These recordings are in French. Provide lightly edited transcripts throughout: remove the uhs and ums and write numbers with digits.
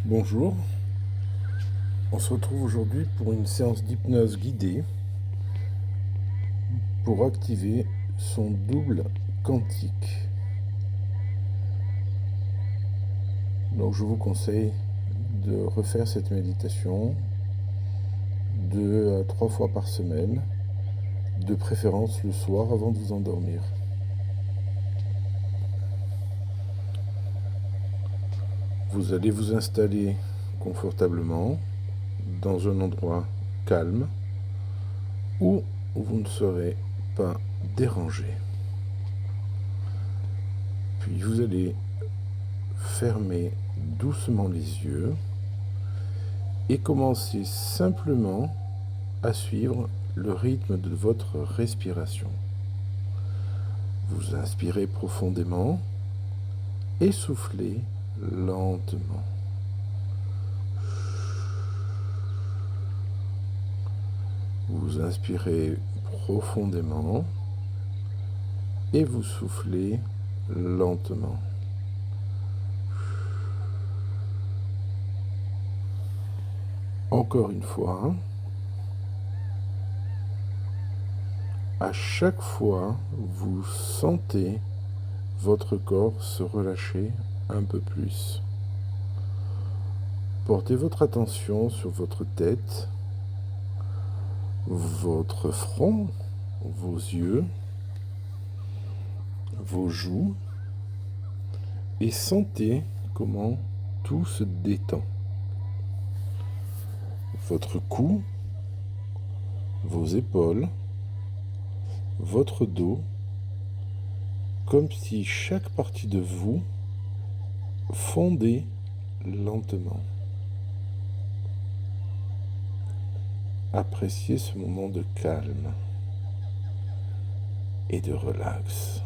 Bonjour, on se retrouve aujourd'hui pour une séance d'hypnose guidée pour activer son double quantique. Donc je vous conseille de refaire cette méditation 2 à 3 fois par semaine, de préférence le soir avant de vous endormir. Vous allez vous installer confortablement dans un endroit calme où vous ne serez pas dérangé. Puis vous allez fermer doucement les yeux et commencer simplement à suivre le rythme de votre respiration. Vous inspirez profondément et soufflez lentement. Vous inspirez profondément et vous soufflez lentement. Encore une fois, à chaque fois, vous sentez votre corps se relâcher un peu plus. Portez votre attention sur votre tête, votre front, vos yeux, vos joues et sentez comment tout se détend. Votre cou, vos épaules, votre dos, comme si chaque partie de vous fondait lentement. Appréciez ce moment de calme et de relax.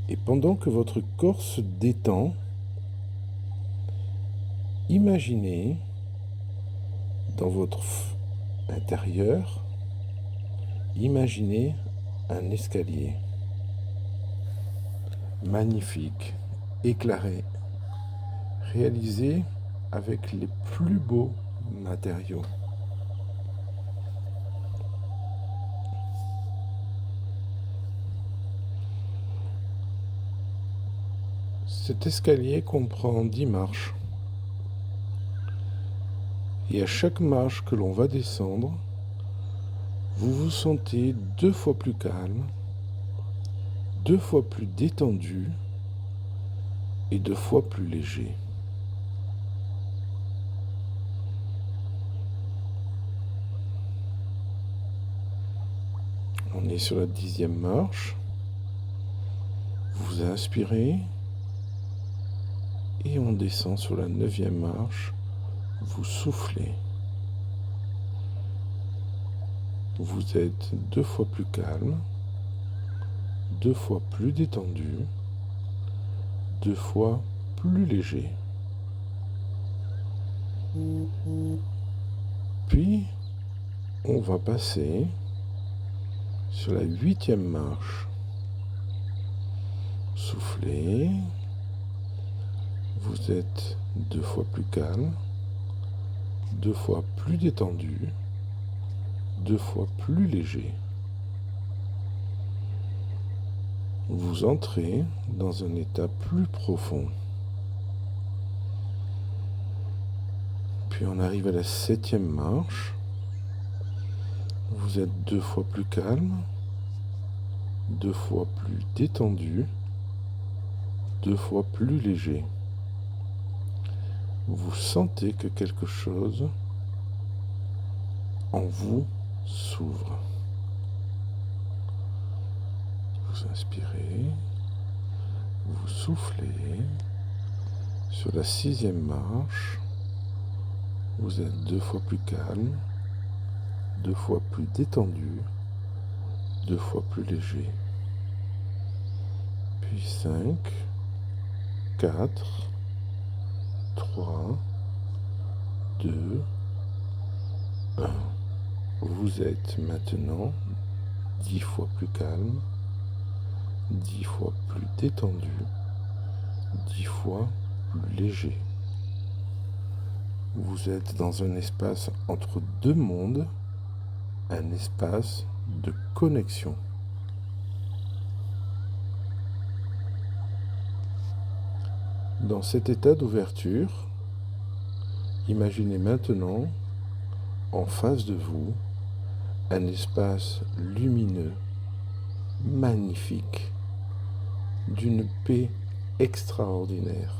Et pendant que votre corps se détend, imaginez dans votre intérieur, imaginez un escalier magnifique, éclairé, réalisé avec les plus beaux matériaux. Cet escalier comprend 10 marches. Et à chaque marche que l'on va descendre, vous vous sentez 2 fois plus calme, 2 fois plus détendu et 2 fois plus léger. On est sur la 10e marche. Vous inspirez et on descend sur la 9e marche. Vous soufflez. Vous êtes 2 fois plus calme, 2 fois plus détendu, 2 fois plus léger. Puis, on va passer sur la 8e marche. Soufflez. Vous êtes 2 fois plus calme, 2 fois plus détendu, 2 fois plus léger. Vous entrez dans un état plus profond. Puis on arrive à la 7e marche. Vous êtes 2 fois plus calme, 2 fois plus détendu, 2 fois plus léger. Vous sentez que quelque chose en vous s'ouvre. Vous inspirez, vous soufflez. Sur la 6e marche, vous êtes 2 fois plus calme, 2 fois plus détendu, 2 fois plus léger. Puis 5, 4, 3, 2, 1. Vous êtes maintenant 10 fois plus calme, 10 fois plus détendu, 10 fois plus léger. Vous êtes dans un espace entre deux mondes, un espace de connexion. Dans cet état d'ouverture, imaginez maintenant en face de vous un espace lumineux, magnifique, d'une paix extraordinaire,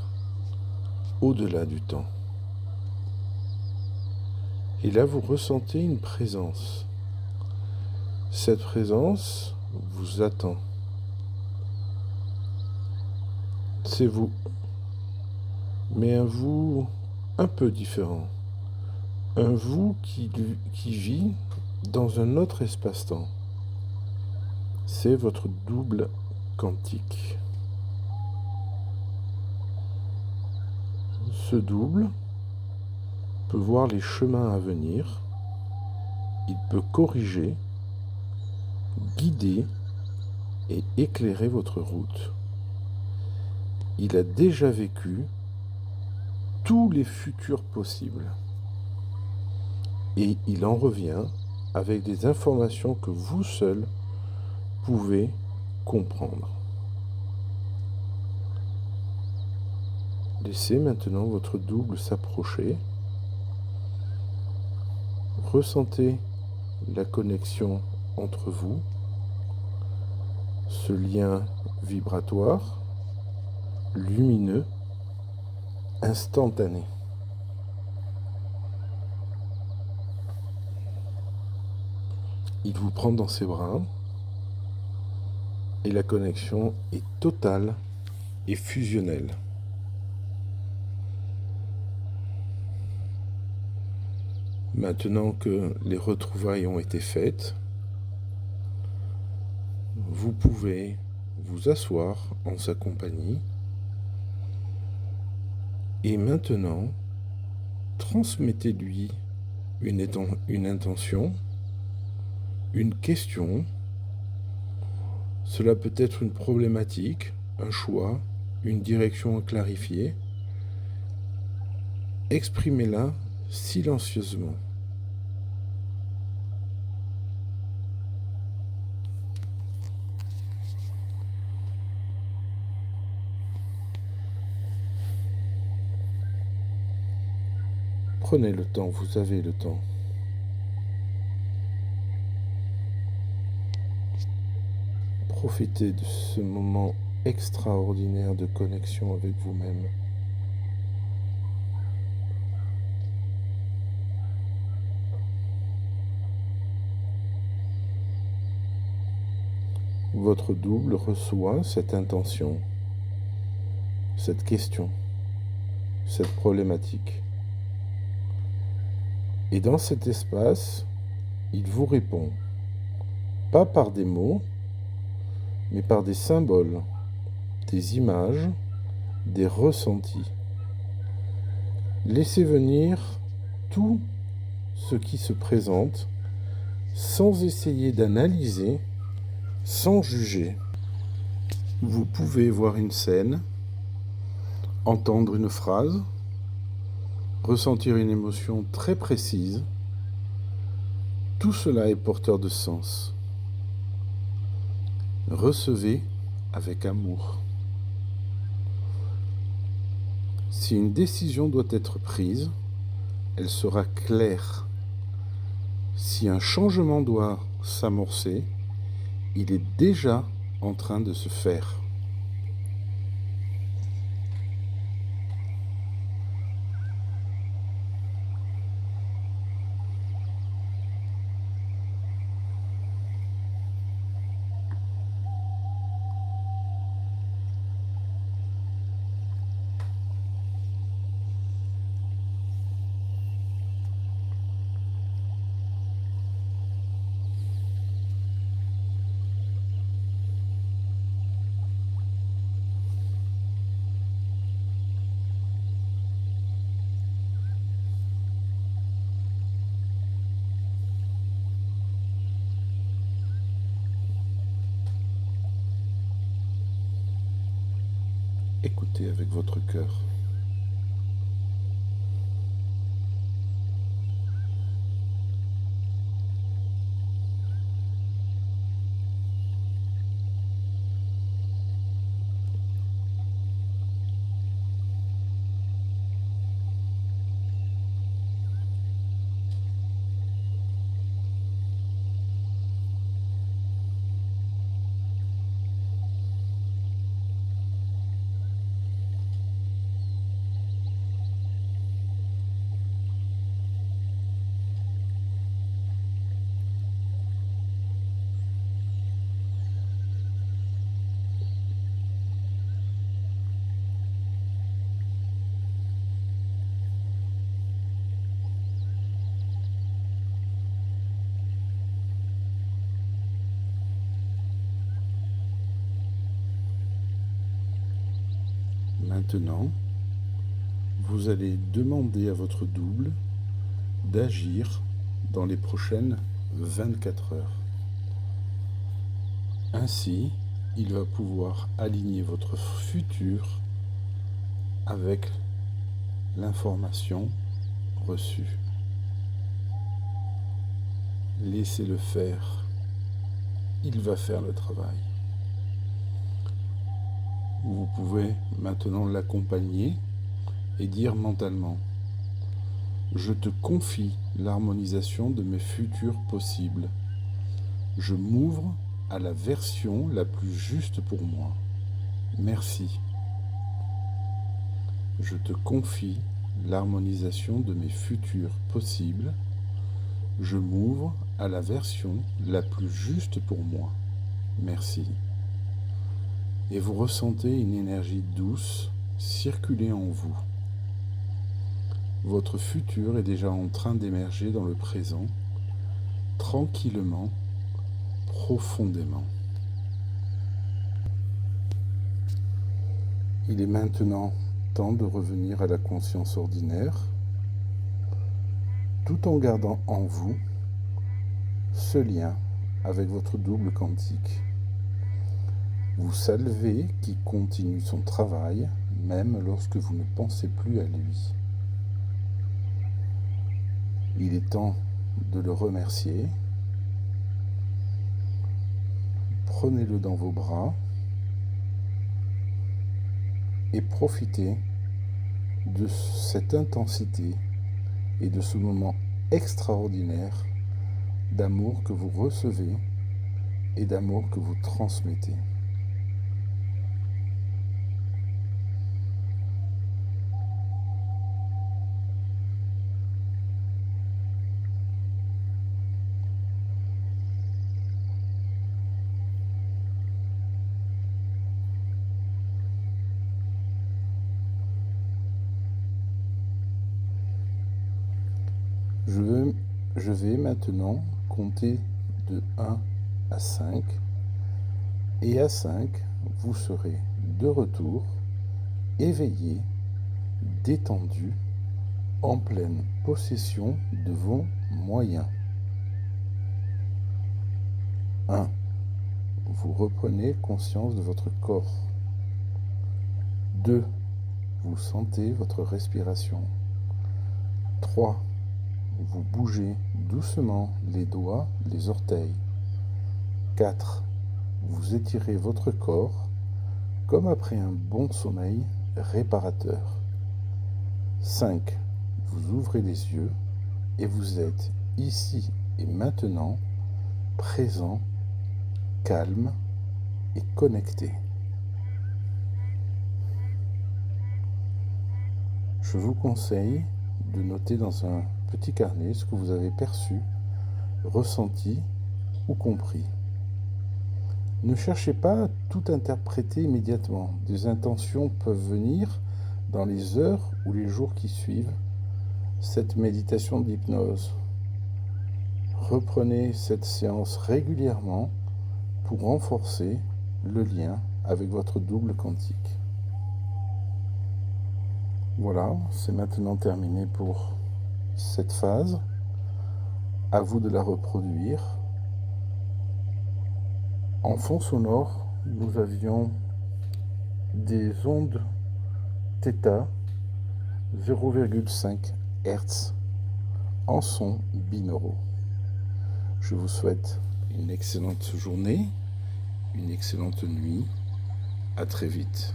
au-delà du temps. Et là, vous ressentez une présence. Cette présence vous attend. C'est vous, mais un vous un peu différent. Un vous qui vit dans un autre espace-temps. C'est votre double quantique. Ce double peut voir les chemins à venir, il peut corriger, guider et éclairer votre route. Il a déjà vécu tous les futurs possibles et il en revient avec des informations que vous seul pouvez comprendre. Laissez maintenant votre double s'approcher. Ressentez la connexion entre vous, ce lien vibratoire, lumineux, instantané. Il vous prend dans ses bras et la connexion est totale et fusionnelle. Maintenant que les retrouvailles ont été faites, vous pouvez vous asseoir en sa compagnie et maintenant transmettez-lui une intention, une question. Cela peut être une problématique, un choix, une direction à clarifier. Exprimez-la silencieusement. Prenez le temps, vous avez le temps. Profitez de ce moment extraordinaire de connexion avec vous-même. Votre double reçoit cette intention, cette question, cette problématique. Et dans cet espace, il vous répond, pas par des mots, mais par des symboles, des images, des ressentis. Laissez venir tout ce qui se présente sans essayer d'analyser, sans juger. Vous pouvez voir une scène, entendre une phrase, ressentir une émotion très précise. Tout cela est porteur de sens. Recevez avec amour. Si une décision doit être prise, elle sera claire. Si un changement doit s'amorcer, il est déjà en train de se faire. Écoutez avec votre cœur. Maintenant, vous allez demander à votre double d'agir dans les prochaines 24 heures. Ainsi, il va pouvoir aligner votre futur avec l'information reçue. Laissez-le faire. Il va faire le travail. Vous pouvez maintenant l'accompagner et dire mentalement: je te confie l'harmonisation de mes futurs possibles. Je m'ouvre à la version la plus juste pour moi. Merci. Je te confie l'harmonisation de mes futurs possibles. Je m'ouvre à la version la plus juste pour moi. Merci. Et vous ressentez une énergie douce circuler en vous. Votre futur est déjà en train d'émerger dans le présent, tranquillement, profondément. Il est maintenant temps de revenir à la conscience ordinaire, tout en gardant en vous ce lien avec votre double quantique. Vous savez qu'il continue son travail, même lorsque vous ne pensez plus à lui. Il est temps de le remercier. Prenez-le dans vos bras et profitez de cette intensité et de ce moment extraordinaire d'amour que vous recevez et d'amour que vous transmettez. Je vais maintenant compter de 1 à 5 et à 5, vous serez de retour, éveillé, détendu, en pleine possession de vos moyens. 1. Vous reprenez conscience de votre corps. 2. Vous sentez votre respiration. 3. Vous bougez doucement les doigts, les orteils. 4. Vous étirez votre corps comme après un bon sommeil réparateur. 5. Vous ouvrez les yeux et vous êtes ici et maintenant présent, calme et connecté. Je vous conseille de noter dans un petit carnet ce que vous avez perçu, ressenti ou compris. Ne cherchez pas à tout interpréter immédiatement. Des intentions peuvent venir dans les heures ou les jours qui suivent cette méditation d'hypnose. Reprenez cette séance régulièrement pour renforcer le lien avec votre double quantique. Voilà, c'est maintenant terminé pour cette phase. À vous de la reproduire. En fond sonore, nous avions des ondes θ 0,5 Hz en sons binauraux. Je vous souhaite une excellente journée, une excellente nuit. À très vite.